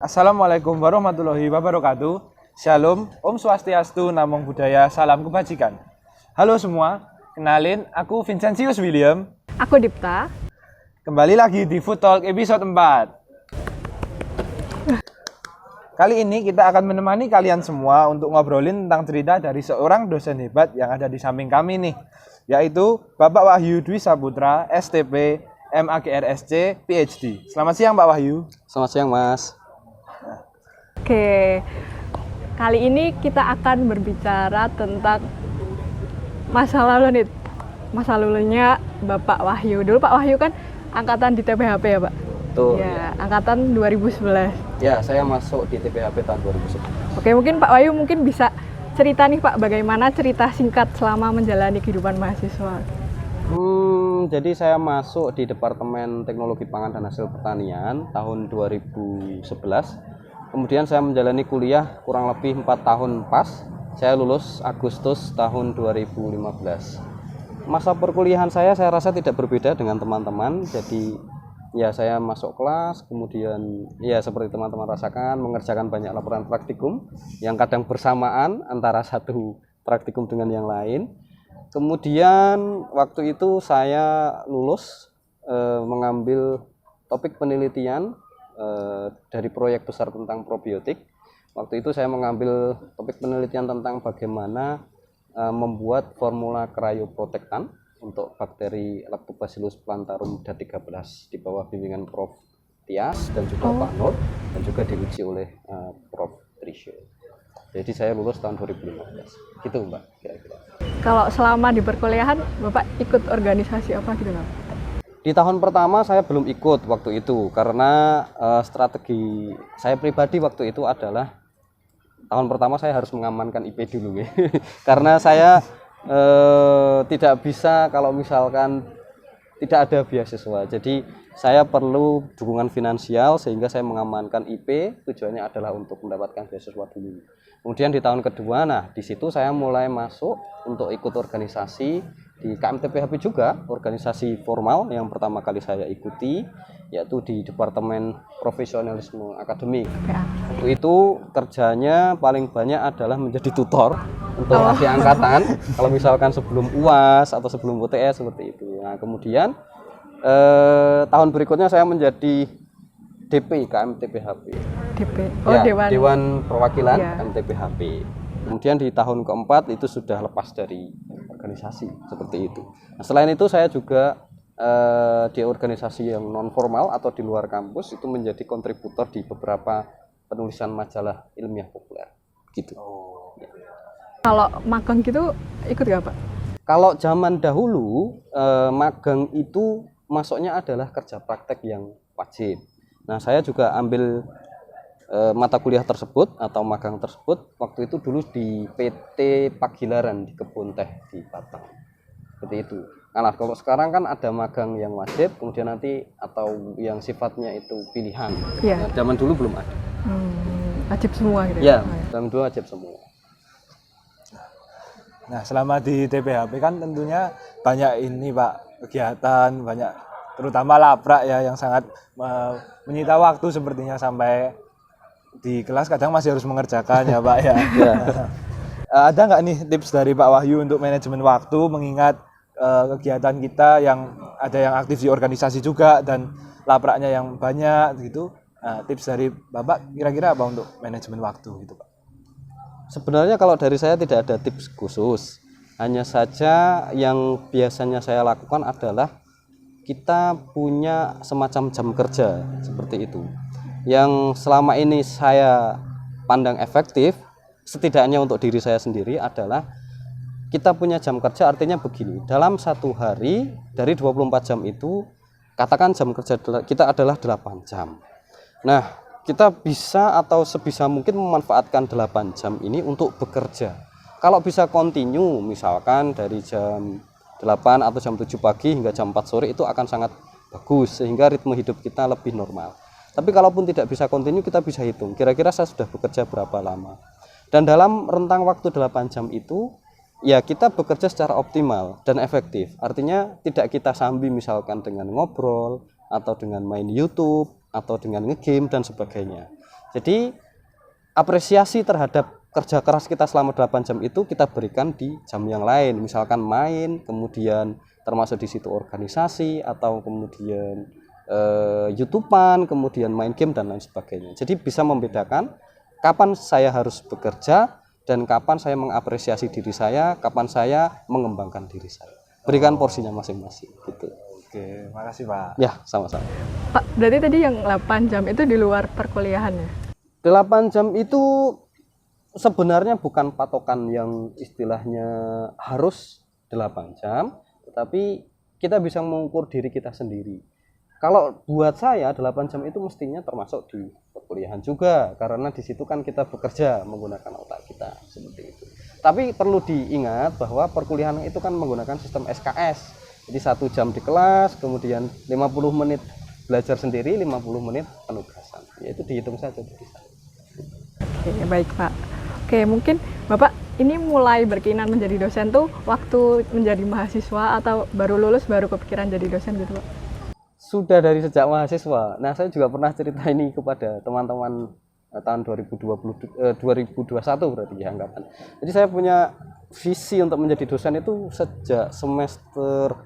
Assalamualaikum warahmatullahi wabarakatuh. Shalom, Om Swastiastu, Namo Buddhaya, salam kebajikan. Halo semua, kenalin aku Vincentius William. Aku Dipta. Kembali lagi di Food Talk episode 4. Kali ini kita akan menemani kalian semua untuk ngobrolin tentang cerita dari seorang dosen hebat yang ada di samping kami nih, yaitu Bapak Wahyu Dwi Saputra, STP, MAGRSC, PhD. Selamat siang Pak Wahyu. Selamat siang Mas. Oke, kali ini kita akan berbicara tentang masa lalu nih. Masa lalunya Bapak Wahyu. Dulu Pak Wahyu kan angkatan di TPHP ya Pak? Tuh. Ya, angkatan 2011. Ya, saya masuk di TPHP tahun 2011. Oke, mungkin Pak Wahyu bisa cerita nih Pak, bagaimana cerita singkat selama menjalani kehidupan mahasiswa? Jadi saya masuk di Departemen Teknologi Pangan dan Hasil Pertanian tahun 2011. Kemudian saya menjalani kuliah kurang lebih 4 tahun pas. Saya lulus Agustus tahun 2015. Masa perkuliahan saya rasa tidak berbeda dengan teman-teman. Jadi ya saya masuk kelas, kemudian ya seperti teman-teman rasakan mengerjakan banyak laporan praktikum yang kadang bersamaan antara satu praktikum dengan yang lain. Kemudian waktu itu saya lulus mengambil topik penelitian dari proyek besar tentang probiotik. Waktu itu saya mengambil topik penelitian tentang bagaimana membuat formula cryoprotektan untuk bakteri Lactobacillus plantarum D13 di bawah bimbingan Prof. Tias dan juga Pak Nur, dan juga diuji oleh Prof. Trisho. Jadi saya lulus tahun 2015. Gitu Mbak, kira-kira. Kalau selama di perkuliahan Bapak ikut organisasi apa gitu Pak? Di tahun pertama saya belum ikut waktu itu karena strategi saya pribadi waktu itu adalah tahun pertama saya harus mengamankan IP dulu ya. Karena saya tidak bisa kalau misalkan tidak ada beasiswa. Jadi saya perlu dukungan finansial sehingga saya mengamankan IP, tujuannya adalah untuk mendapatkan beasiswa dulu. Kemudian di tahun kedua, nah di situ saya mulai masuk untuk ikut organisasi di KMTPHP juga, organisasi formal yang pertama kali saya ikuti, yaitu di Departemen Profesionalisme Akademik. Waktu itu kerjanya paling banyak adalah menjadi tutor untuk adik angkatan, kalau misalkan sebelum UAS atau sebelum UTS seperti itu. Nah kemudian tahun berikutnya saya menjadi DP KMTPHP. DP. Ya, Dewan Perwakilan KMTPHP. Kemudian di tahun keempat itu sudah lepas dari organisasi seperti itu. Nah, selain itu saya juga di organisasi yang non formal atau di luar kampus itu menjadi kontributor di beberapa penulisan majalah ilmiah populer. Gitu. Kalau magang gitu ikut gak Pak? Kalau zaman dahulu magang itu masuknya adalah kerja praktek yang wajib. Nah saya juga ambil mata kuliah tersebut atau magang tersebut waktu itu dulu di PT Pagilaran di Kebun Teh di Batang. Seperti itu. Nah kalau sekarang kan ada magang yang wajib, kemudian nanti atau yang sifatnya itu pilihan. Ya. Nah, zaman dulu belum ada. Wajib semua gitu. Ya, zaman dulu wajib semua. Nah, selama di TPHP kan tentunya banyak ini Pak, kegiatan, banyak terutama laprak ya yang sangat menyita waktu sepertinya sampai di kelas kadang masih harus mengerjakan ya Pak ya. Ada nggak nih tips dari Pak Wahyu untuk manajemen waktu mengingat kegiatan kita yang ada yang aktif di organisasi juga dan lapraknya yang banyak gitu. Nah, tips dari Bapak kira-kira apa untuk manajemen waktu gitu Pak? Sebenarnya kalau dari saya tidak ada tips khusus. Hanya saja yang biasanya saya lakukan adalah kita punya semacam jam kerja seperti itu. Yang selama ini saya pandang efektif, setidaknya untuk diri saya sendiri adalah kita punya jam kerja artinya begini. Dalam satu hari dari 24 jam itu, katakan jam kerja kita adalah 8 jam. Nah, kita bisa atau sebisa mungkin memanfaatkan 8 jam ini untuk bekerja. Kalau bisa continue, misalkan dari jam 8 atau jam 7 pagi hingga jam 4 sore itu akan sangat bagus sehingga ritme hidup kita lebih normal. Tapi kalaupun tidak bisa continue, kita bisa hitung kira-kira saya sudah bekerja berapa lama. Dan dalam rentang waktu 8 jam itu ya kita bekerja secara optimal dan efektif. Artinya tidak kita sambil misalkan dengan ngobrol atau dengan main YouTube atau dengan ngegame dan sebagainya. Jadi apresiasi terhadap kerja keras kita selama 8 jam itu kita berikan di jam yang lain, misalkan main, kemudian termasuk di situ organisasi atau kemudian YouTubean, kemudian main game dan lain sebagainya. Jadi bisa membedakan kapan saya harus bekerja dan kapan saya mengapresiasi diri saya, kapan saya mengembangkan diri saya. Berikan porsinya masing-masing gitu. Oke, makasih Pak. Ya, sama-sama. Pak, berarti tadi yang 8 jam itu di luar perkuliahan ya? 8 jam itu sebenarnya bukan patokan yang istilahnya harus 8 jam, tetapi kita bisa mengukur diri kita sendiri. Kalau buat saya 8 jam itu mestinya termasuk di perkuliahan juga, karena di situ kan kita bekerja menggunakan otak kita seperti itu. Tapi perlu diingat bahwa perkuliahan itu kan menggunakan sistem SKS. Jadi 1 jam di kelas, kemudian 50 menit belajar sendiri, 50 menit penugasan. Ya itu dihitung saja di sana. Oke, baik Pak. Oke, mungkin Bapak ini mulai berkeinginan menjadi dosen tuh waktu menjadi mahasiswa atau baru lulus baru kepikiran jadi dosen gitu Pak? Sudah dari sejak mahasiswa. Nah, saya juga pernah cerita ini kepada teman-teman tahun 2021 berarti ya angkatan. Jadi saya punya visi untuk menjadi dosen itu sejak semester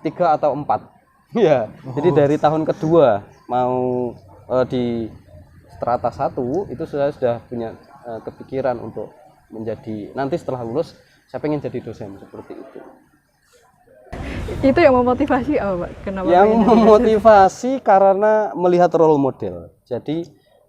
3 atau 4. Ya, jadi dari tahun kedua mau di strata 1 itu saya sudah punya kepikiran untuk menjadi, nanti setelah lulus saya pengen jadi dosen seperti itu. Itu yang memotivasi apa Pak? Kenapa Yang pengen jadi memotivasi karena melihat role model. Jadi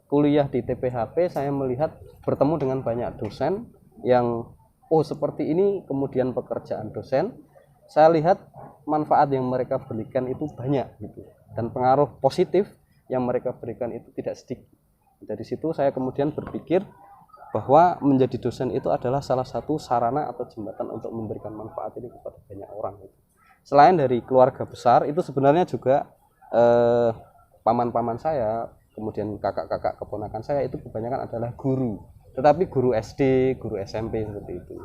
kuliah di TPHP saya melihat bertemu dengan banyak dosen yang seperti ini, kemudian pekerjaan dosen saya lihat manfaat yang mereka berikan itu banyak gitu, dan pengaruh positif yang mereka berikan itu tidak sedikit. Dari situ saya kemudian berpikir bahwa menjadi dosen itu adalah salah satu sarana atau jembatan untuk memberikan manfaat ini kepada banyak orang gitu. Selain dari keluarga besar, itu sebenarnya juga paman-paman saya, kemudian kakak-kakak keponakan saya itu kebanyakan adalah guru, tetapi guru SD, guru SMP seperti itu.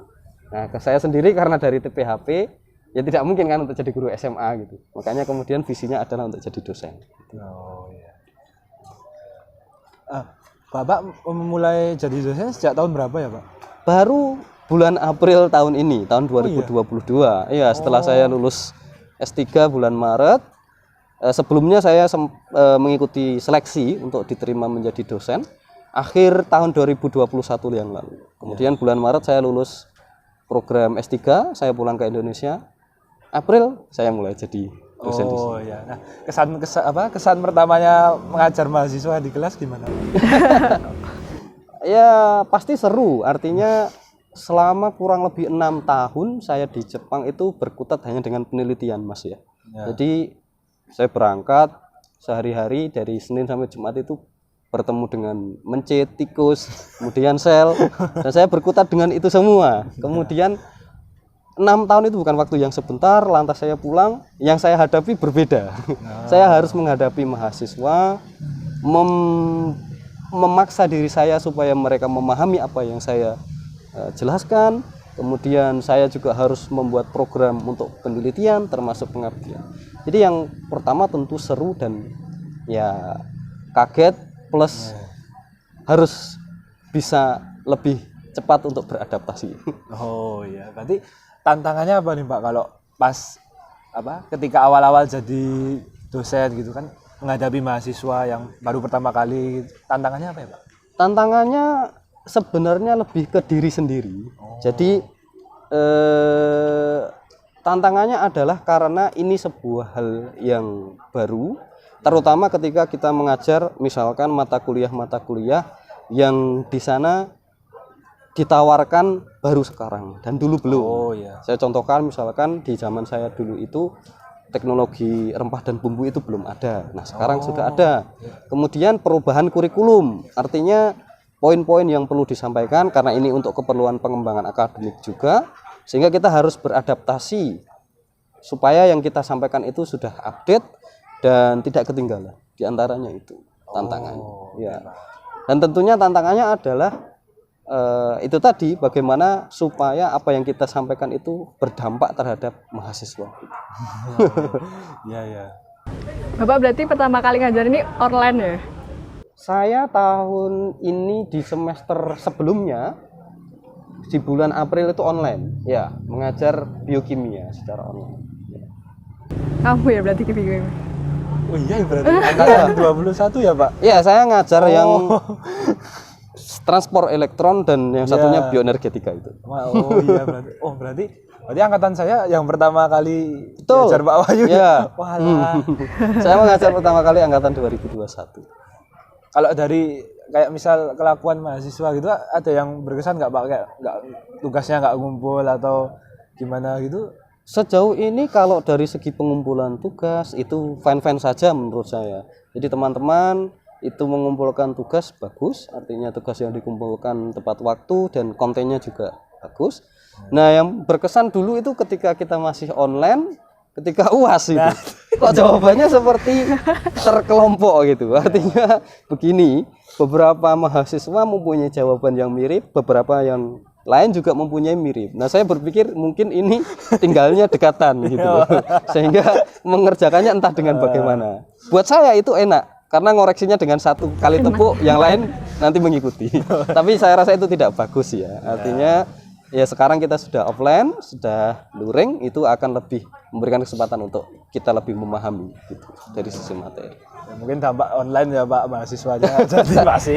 Nah, ke saya sendiri karena dari TPHP ya tidak mungkin kan untuk jadi guru SMA gitu. Makanya kemudian visinya adalah untuk jadi dosen. Oh iya. Bapak memulai jadi dosen sejak tahun berapa ya Pak? Baru bulan April tahun ini, tahun 2022. Iya, setelah saya lulus S3 bulan Maret. Sebelumnya saya mengikuti seleksi untuk diterima menjadi dosen akhir tahun 2021 yang lalu. Kemudian bulan Maret saya lulus program S3, saya pulang ke Indonesia. April saya mulai jadi dosen di sini. Oh iya. Nah, kesan pertamanya mengajar mahasiswa di kelas gimana? Ya pasti seru, artinya selama kurang lebih 6 tahun saya di Jepang itu berkutat hanya dengan penelitian Mas ya. Jadi saya berangkat sehari-hari dari Senin sampai Jumat itu bertemu dengan mencit, tikus, kemudian sel, dan saya berkutat dengan itu semua. Kemudian 6 tahun itu bukan waktu yang sebentar, lantas saya pulang, yang saya hadapi berbeda. Saya harus menghadapi mahasiswa, memaksa diri saya supaya mereka memahami apa yang saya jelaskan. Kemudian saya juga harus membuat program untuk penelitian termasuk pengabdian. Jadi yang pertama tentu seru dan ya kaget, plus harus bisa lebih cepat untuk beradaptasi. Oh iya, berarti tantangannya apa nih Pak kalau pas ketika awal-awal jadi dosen gitu kan, menghadapi mahasiswa yang baru pertama kali, tantangannya apa ya Pak? Tantangannya sebenarnya lebih ke diri sendiri. Jadi tantangannya adalah karena ini sebuah hal yang baru, terutama ketika kita mengajar misalkan mata kuliah yang di sana ditawarkan baru sekarang dan dulu belum. Oh iya. Saya contohkan misalkan di zaman saya dulu itu teknologi rempah dan bumbu itu belum ada. Nah, sekarang sudah ada. Kemudian perubahan kurikulum, artinya poin-poin yang perlu disampaikan karena ini untuk keperluan pengembangan akademik juga, sehingga kita harus beradaptasi supaya yang kita sampaikan itu sudah update dan tidak ketinggalan. Di antaranya itu tantangannya. Ya. Dan tentunya tantangannya adalah itu tadi, bagaimana supaya apa yang kita sampaikan itu berdampak terhadap mahasiswa. Iya ya. Bapak berarti pertama kali ngajar ini online ya? Saya tahun ini di semester sebelumnya di bulan April itu online, ya, mengajar biokimia secara online. Kamu ya berarti bingung. Oh iya berarti angkatan 21 ya Pak? Ya, saya ngajar yang transport elektron dan yang satunya bioenergetika itu. Oh iya berarti angkatan saya yang pertama kali Betul. belajar Pak Wahyu. Ya. Walah. Saya mengajar pertama kali angkatan 2021. Kalau dari kayak misal kelakuan mahasiswa gitu ada yang berkesan nggak Pak, kayak nggak tugasnya nggak ngumpul atau gimana gitu? Sejauh ini kalau dari segi pengumpulan tugas itu fine-fine saja menurut saya. Jadi teman-teman itu mengumpulkan tugas bagus, artinya tugas yang dikumpulkan tepat waktu dan kontennya juga bagus. Nah, yang berkesan dulu itu ketika kita masih online, ketika UAS itu. Kok jawabannya seperti terkelompok gitu. Artinya begini, beberapa mahasiswa mempunyai jawaban yang mirip, beberapa yang lain juga mempunyai mirip. Nah, saya berpikir mungkin ini tinggalnya dekatan gitu. Sehingga mengerjakannya entah dengan bagaimana. Buat saya itu enak karena ngoreksinya dengan satu kali tepuk, yang lain nanti mengikuti. Tapi saya rasa itu tidak bagus ya. Artinya ya sekarang kita sudah offline, sudah luring, itu akan lebih memberikan kesempatan untuk kita lebih memahami gitu, dari sisi materi. Ya, mungkin dampak online ya Pak, mahasiswanya jadi pasti.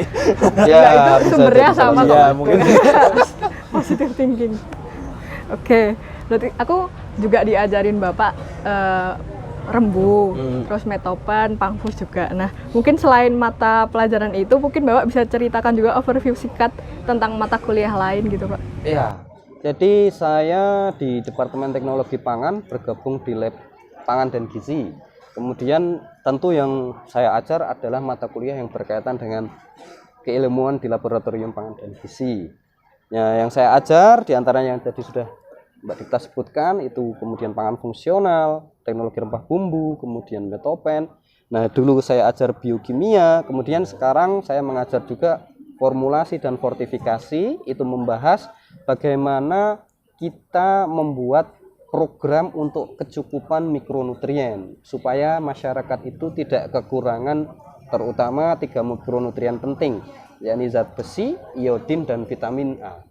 Ya, itu sumbernya jadi sama kok. kok. Iya, mungkin. Positive thinking. Oke, berarti aku juga diajarin Bapak rembu, terus metopen, pangfus juga. Nah, mungkin selain mata pelajaran itu, mungkin Bapak bisa ceritakan juga overview singkat tentang mata kuliah lain gitu Pak. Iya. Jadi saya di Departemen Teknologi Pangan bergabung di Lab Pangan dan Gizi. Kemudian tentu yang saya ajar adalah mata kuliah yang berkaitan dengan keilmuan di Laboratorium Pangan dan Gizi. Ya, yang saya ajar diantaranya yang tadi sudah Mbak Dikta sebutkan itu, kemudian pangan fungsional, teknologi rempah bumbu, kemudian metopen. Nah, dulu saya ajar biokimia, kemudian sekarang saya mengajar juga formulasi dan fortifikasi, itu membahas bagaimana kita membuat program untuk kecukupan mikronutrien supaya masyarakat itu tidak kekurangan terutama 3 mikronutrien penting, yakni zat besi, iodin, dan vitamin A.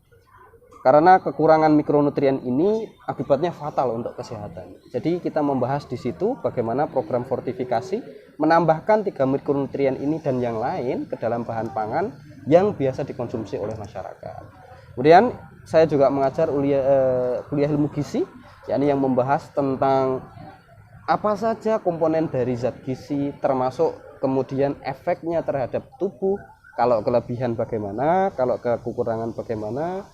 Karena kekurangan mikronutrien ini akibatnya fatal untuk kesehatan. Jadi kita membahas di situ bagaimana program fortifikasi menambahkan 3 mikronutrien ini dan yang lain ke dalam bahan pangan yang biasa dikonsumsi oleh masyarakat. Kemudian saya juga mengajar kuliah ilmu gizi, yakni yang membahas tentang apa saja komponen dari zat gizi, termasuk kemudian efeknya terhadap tubuh, kalau kelebihan bagaimana, kalau kekurangan bagaimana,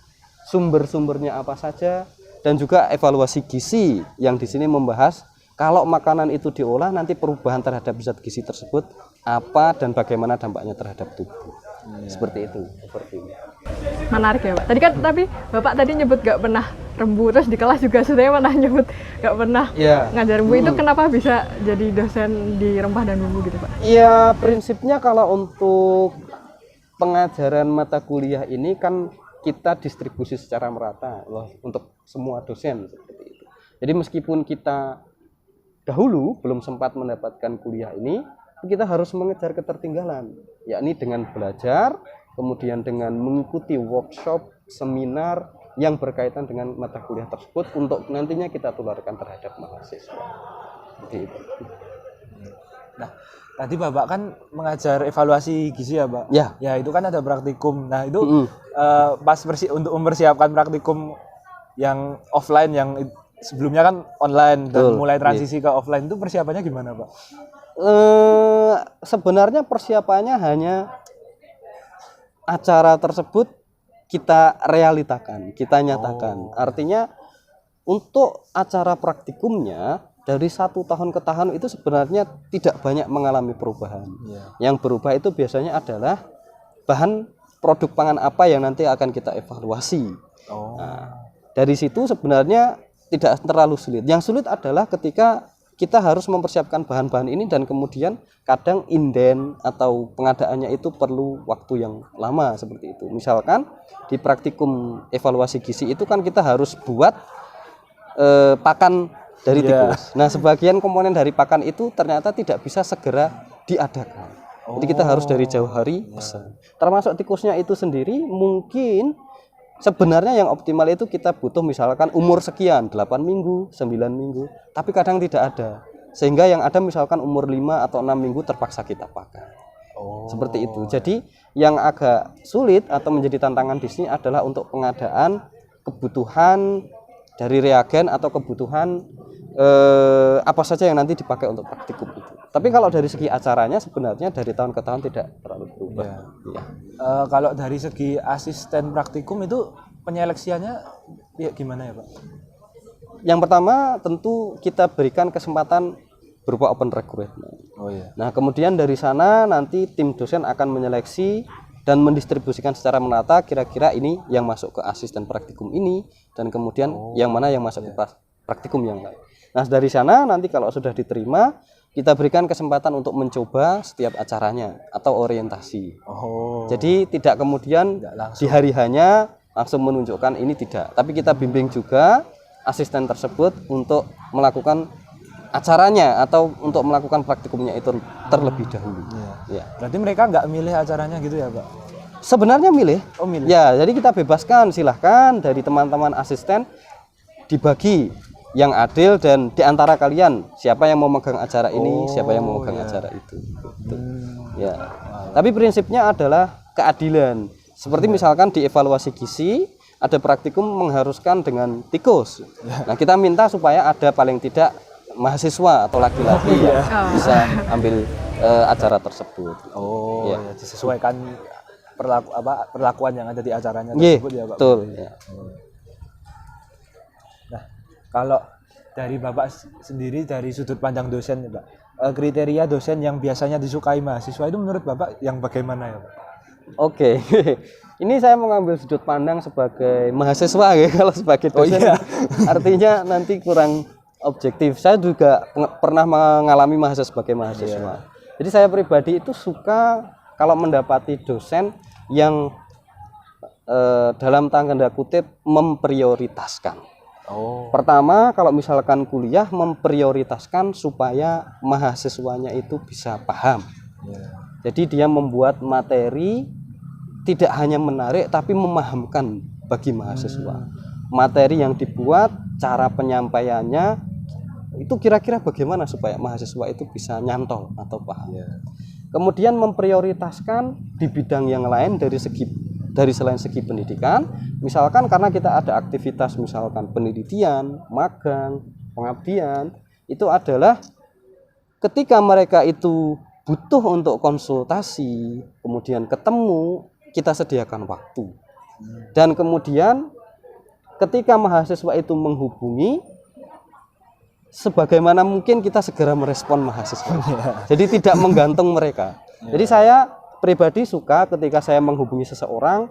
sumber-sumbernya apa saja, dan juga evaluasi gizi yang di sini membahas kalau makanan itu diolah nanti perubahan terhadap zat gizi tersebut apa dan bagaimana dampaknya terhadap tubuh. Seperti itu. Menarik ya Pak. Tapi Bapak tadi nyebut gak pernah rembu, terus di kelas juga saya pernah nyebut gak pernah ngajar rembu. Itu kenapa bisa jadi dosen di rempah dan bumbu gitu Pak? Iya, prinsipnya kalau untuk pengajaran mata kuliah ini kan kita distribusi secara merata loh untuk semua dosen seperti itu. Jadi meskipun kita dahulu belum sempat mendapatkan kuliah ini, kita harus mengejar ketertinggalan, yakni dengan belajar, kemudian dengan mengikuti workshop, seminar yang berkaitan dengan mata kuliah tersebut untuk nantinya kita tularkan terhadap mahasiswa. Gitu. Nah, tadi Bapak kan mengajar evaluasi gizi ya, Pak? Ya. Ya, itu kan ada praktikum. Nah, itu pas untuk mempersiapkan praktikum yang offline yang sebelumnya kan online dan mulai transisi ke offline, itu persiapannya gimana, Pak? Sebenarnya persiapannya hanya acara tersebut kita realitakan, kita nyatakan. Artinya untuk acara praktikumnya dari 1 tahun ke tahun itu sebenarnya tidak banyak mengalami perubahan. Yang berubah itu biasanya adalah bahan produk pangan apa yang nanti akan kita evaluasi. Nah, dari situ sebenarnya tidak terlalu sulit. Yang sulit adalah ketika kita harus mempersiapkan bahan-bahan ini dan kemudian kadang inden atau pengadaannya itu perlu waktu yang lama seperti itu. Misalkan di praktikum evaluasi gizi itu kan kita harus buat pakan dari tikus. Nah, sebagian komponen dari pakan itu ternyata tidak bisa segera diadakan. Jadi kita harus dari jauh hari pesan. Termasuk tikusnya itu sendiri mungkin sebenarnya yang optimal itu kita butuh misalkan umur sekian, 8 minggu, 9 minggu, tapi kadang tidak ada. Sehingga yang ada misalkan umur 5 atau 6 minggu terpaksa kita pakai. Seperti itu. Jadi yang agak sulit atau menjadi tantangan di sini adalah untuk pengadaan kebutuhan dari reagen atau kebutuhan apa saja yang nanti dipakai untuk praktikum itu. Tapi kalau dari segi acaranya sebenarnya dari tahun ke tahun tidak terlalu berubah. Ya. Kalau dari segi asisten praktikum itu penyeleksiannya ya gimana ya Pak? Yang pertama tentu kita berikan kesempatan berupa open recruitment. Nah kemudian dari sana nanti tim dosen akan menyeleksi dan mendistribusikan secara menata kira-kira ini yang masuk ke asisten praktikum ini dan kemudian yang mana yang masuk ke praktikum yang lain. Nah dari sana nanti kalau sudah diterima kita berikan kesempatan untuk mencoba setiap acaranya atau orientasi. Jadi tidak kemudian di hari hanya langsung menunjukkan ini tidak, tapi kita bimbing juga asisten tersebut untuk melakukan acaranya atau untuk melakukan praktikumnya itu terlebih dahulu. Ya. Berarti mereka nggak milih acaranya gitu ya Pak? Sebenarnya milih. Milih. Ya, jadi kita bebaskan, silahkan dari teman-teman asisten dibagi yang adil dan di antara kalian siapa yang mau megang acara ini, siapa yang mau megang acara itu. Gitu. Ya. Tapi prinsipnya adalah keadilan. Seperti misalkan di evaluasi gizi ada praktikum mengharuskan dengan tikus. Nah, kita minta supaya ada paling tidak mahasiswa atau laki-laki yang bisa ambil acara tersebut. Disesuaikan perlakuan yang ada di acaranya tersebut ya Pak. Betul. Ya. Nah, kalau dari Bapak sendiri dari sudut pandang dosen Pak, kriteria dosen yang biasanya disukai mahasiswa itu menurut Bapak yang bagaimana ya Pak? Oke. Ini saya mengambil sudut pandang sebagai mahasiswa ya, kalau sebagai dosen artinya nanti kurang objektif. Saya juga pernah mengalami mahasiswa sebagai mahasiswa. Jadi saya pribadi itu suka kalau mendapati dosen yang dalam tanda kutip memprioritaskan. Pertama, kalau misalkan kuliah memprioritaskan supaya mahasiswanya itu bisa paham. Jadi dia membuat materi tidak hanya menarik tapi memahamkan bagi mahasiswa. Materi yang dibuat, cara penyampaiannya itu kira-kira bagaimana supaya mahasiswa itu bisa nyantol atau paham. Kemudian memprioritaskan di bidang yang lain dari selain segi pendidikan, misalkan karena kita ada aktivitas misalkan penelitian, magang, pengabdian, itu adalah ketika mereka itu butuh untuk konsultasi, kemudian ketemu, kita sediakan waktu. Dan kemudian ketika mahasiswa itu menghubungi, sebagaimana mungkin kita segera merespon mahasiswa. Jadi tidak menggantung mereka. Jadi saya pribadi suka ketika saya menghubungi seseorang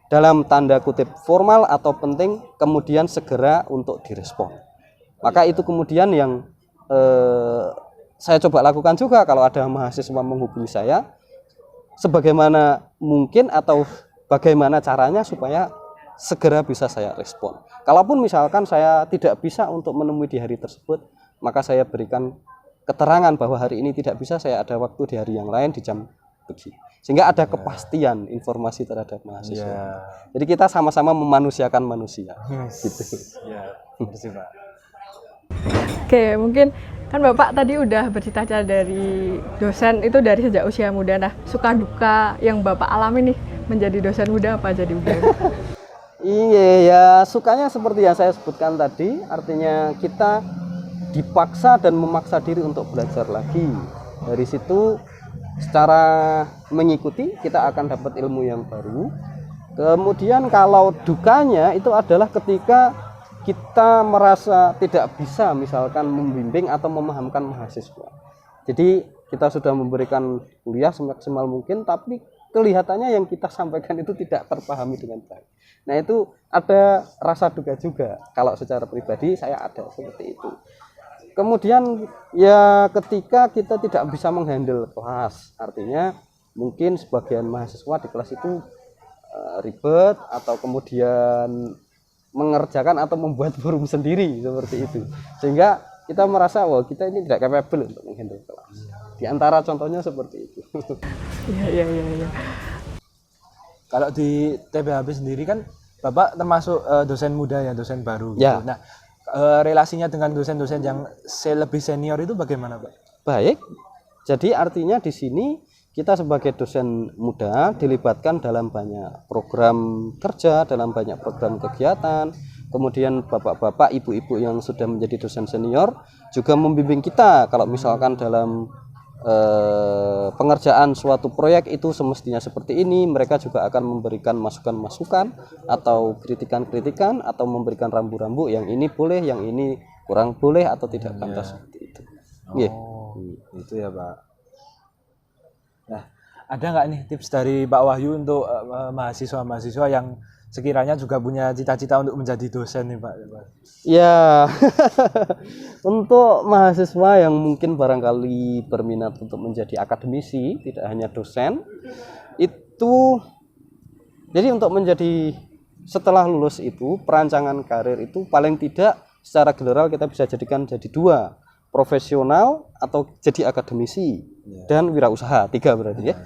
dalam tanda kutip formal atau penting, kemudian segera untuk direspon. Maka itu kemudian yang saya coba lakukan juga kalau ada mahasiswa menghubungi saya, sebagaimana mungkin atau bagaimana caranya supaya segera bisa saya respon. Kalaupun misalkan saya tidak bisa untuk menemui di hari tersebut, maka saya berikan keterangan bahwa hari ini tidak bisa, saya ada waktu di hari yang lain di jam begini. Sehingga ada kepastian informasi terhadap mahasiswa. Jadi kita sama-sama memanusiakan manusia. Gitu. Pak. Oke, mungkin kan Bapak tadi udah bercita-cita dari dosen itu dari sejak usia muda. Nah, suka duka yang Bapak alami nih menjadi dosen muda apa jadi muda? Iya ya, sukanya seperti yang saya sebutkan tadi, artinya kita dipaksa dan memaksa diri untuk belajar lagi. Dari situ secara mengikuti kita akan dapat ilmu yang baru. Kemudian kalau dukanya itu adalah ketika kita merasa tidak bisa misalkan membimbing atau memahamkan mahasiswa. Jadi kita sudah memberikan kuliah semaksimal mungkin, tapi kelihatannya yang kita sampaikan itu tidak terpahami dengan baik. Nah itu ada rasa duka juga. Kalau secara pribadi saya ada seperti itu. Kemudian ya ketika kita tidak bisa menghandle kelas, artinya mungkin sebagian mahasiswa di kelas itu ribet atau kemudian mengerjakan atau membuat forum sendiri seperti itu, sehingga kita merasa wah kita ini tidak capable untuk menghandle kelas. Di antara contohnya seperti itu. Iya. Kalau di TPHB sendiri kan Bapak termasuk dosen muda ya, dosen baru gitu. Ya. Nah, relasinya dengan dosen-dosen yang lebih senior itu bagaimana, Pak? Baik. Jadi artinya di sini kita sebagai dosen muda dilibatkan dalam banyak program kerja, dalam banyak program kegiatan. Kemudian bapak-bapak, ibu-ibu yang sudah menjadi dosen senior juga membimbing kita kalau misalkan dalam pengerjaan suatu proyek itu semestinya seperti ini, mereka juga akan memberikan masukan-masukan atau kritikan-kritikan atau memberikan rambu-rambu yang ini boleh, yang ini kurang boleh atau tidak pantas seperti itu. Itu ya, Pak. Nah, ada nggak nih tips dari Pak Wahyu untuk mahasiswa-mahasiswa yang sekiranya juga punya cita-cita untuk menjadi dosen nih, Pak? Ya, untuk mahasiswa yang mungkin barangkali berminat untuk menjadi akademisi, tidak hanya dosen, itu jadi untuk menjadi setelah lulus itu perancangan karir itu paling tidak secara general kita bisa jadikan jadi 2, profesional atau jadi akademisi dan wirausaha, 3 berarti ya.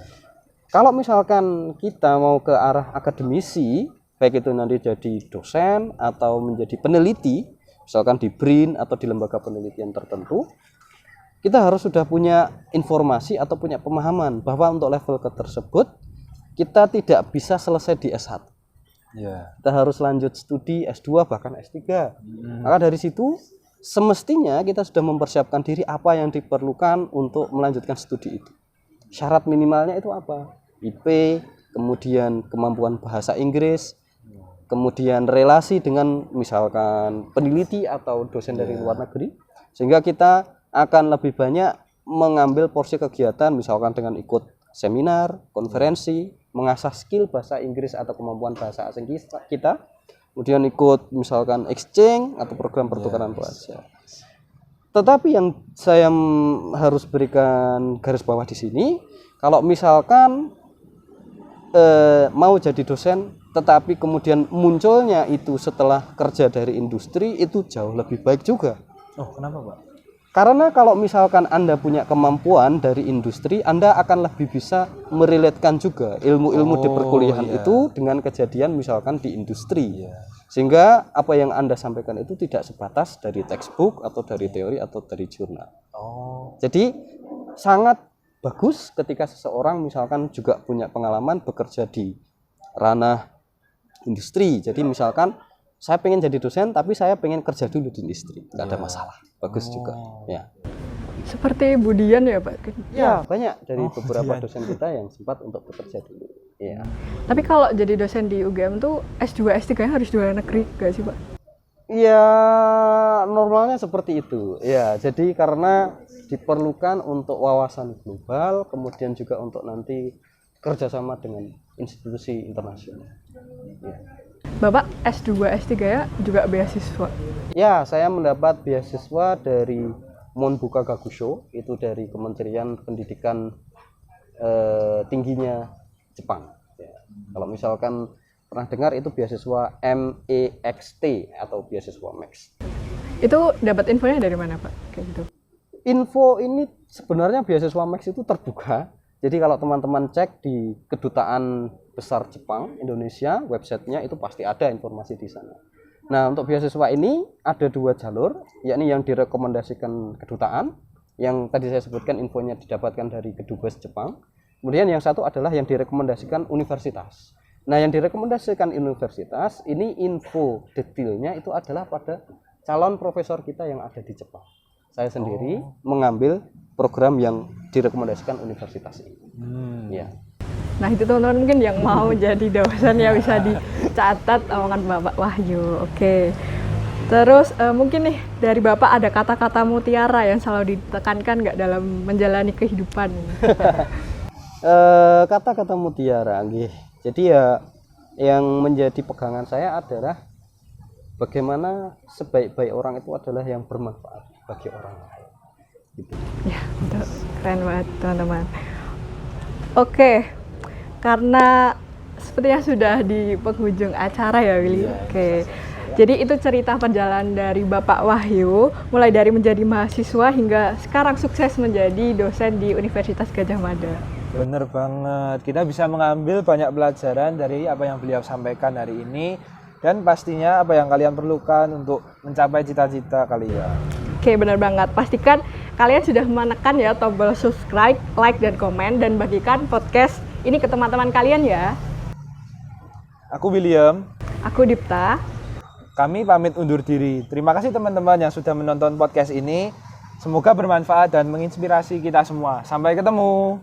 Kalau misalkan kita mau ke arah akademisi, baik itu nanti jadi dosen atau menjadi peneliti, misalkan di BRIN atau di lembaga penelitian tertentu, kita harus sudah punya informasi atau punya pemahaman bahwa untuk level tersebut kita tidak bisa selesai di S1. Kita harus lanjut studi S2 bahkan S3. Maka dari situ semestinya kita sudah mempersiapkan diri apa yang diperlukan untuk melanjutkan studi itu. Syarat minimalnya itu apa? IP, kemudian kemampuan bahasa Inggris, kemudian relasi dengan misalkan peneliti atau dosen dari luar negeri, sehingga kita akan lebih banyak mengambil porsi kegiatan misalkan dengan ikut seminar, konferensi, mengasah skill bahasa Inggris atau kemampuan bahasa asing kita, kemudian ikut misalkan exchange atau program pertukaran pelajar. Tetapi yang saya harus berikan garis bawah di sini, kalau misalkan mau jadi dosen tetapi kemudian munculnya itu setelah kerja dari industri, itu jauh lebih baik juga. Oh, kenapa, Pak? Karena kalau misalkan Anda punya kemampuan dari industri, Anda akan lebih bisa merelatekan juga ilmu-ilmu di perkuliahan itu dengan kejadian misalkan di industri. Sehingga apa yang Anda sampaikan itu tidak sebatas dari textbook atau dari teori atau dari jurnal. Jadi sangat bagus ketika seseorang misalkan juga punya pengalaman bekerja di ranah industri. Jadi misalkan saya pengen jadi dosen tapi saya pengen kerja dulu di industri, nggak ada masalah, bagus juga ya. Seperti Budian ya, Pak? Ya, banyak dari beberapa dosen kita yang sempat untuk bekerja dulu ya. Tapi kalau jadi dosen di UGM tuh S2, S3-nya harus di luar negeri nggak sih, Pak? Ya, normalnya seperti itu ya. Jadi karena diperlukan untuk wawasan global, kemudian juga untuk nanti kerjasama dengan institusi internasional ya. Bapak S2, S3 ya juga beasiswa? Ya, saya mendapat beasiswa dari Monbuka Gagusho, itu dari Kementerian Pendidikan Tingginya Jepang ya. Kalau misalkan pernah dengar itu beasiswa MEXT atau beasiswa Max. Itu dapat infonya dari mana, Pak? Kayak gitu. Info ini sebenarnya beasiswa Max itu terbuka. Jadi kalau teman-teman cek di Kedutaan Besar Jepang Indonesia, websitenya itu pasti ada informasi di sana. Nah, untuk beasiswa ini ada 2 jalur, yakni yang direkomendasikan kedutaan, yang tadi saya sebutkan infonya didapatkan dari Kedubes Jepang. Kemudian yang satu adalah yang direkomendasikan universitas. Nah, yang direkomendasikan universitas ini info detailnya itu adalah pada calon profesor kita yang ada di Jepang. Saya sendiri mengambil program yang direkomendasikan universitas ini. Ya. Nah, itu teman-teman mungkin yang mau jadi dosen ya bisa dicatat omongan Bapak Wahyu. Oke. Terus mungkin nih dari Bapak ada kata-kata mutiara yang selalu ditekankan nggak dalam menjalani kehidupan? Kata-kata mutiara, jadi ya yang menjadi pegangan saya adalah bagaimana sebaik-baik orang itu adalah yang bermanfaat bagi orang lain. Gitu. Ya, betul. Keren banget teman-teman. Oke, karena sepertinya sudah di penghujung acara ya Willy. Oke. Jadi itu cerita perjalanan dari Bapak Wahyu, mulai dari menjadi mahasiswa hingga sekarang sukses menjadi dosen di Universitas Gadjah Mada. Bener banget. Kita bisa mengambil banyak pelajaran dari apa yang beliau sampaikan hari ini dan pastinya apa yang kalian perlukan untuk mencapai cita-cita kalian. Oke, benar banget. Pastikan kalian sudah menekan ya tombol subscribe, like, dan komen, dan bagikan podcast ini ke teman-teman kalian ya. Aku William. Aku Dipta. Kami pamit undur diri. Terima kasih teman-teman yang sudah menonton podcast ini. Semoga bermanfaat dan menginspirasi kita semua. Sampai ketemu.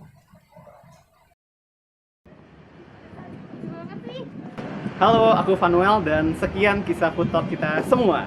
Halo, aku Vanuel dan sekian kisah food talk kita semua.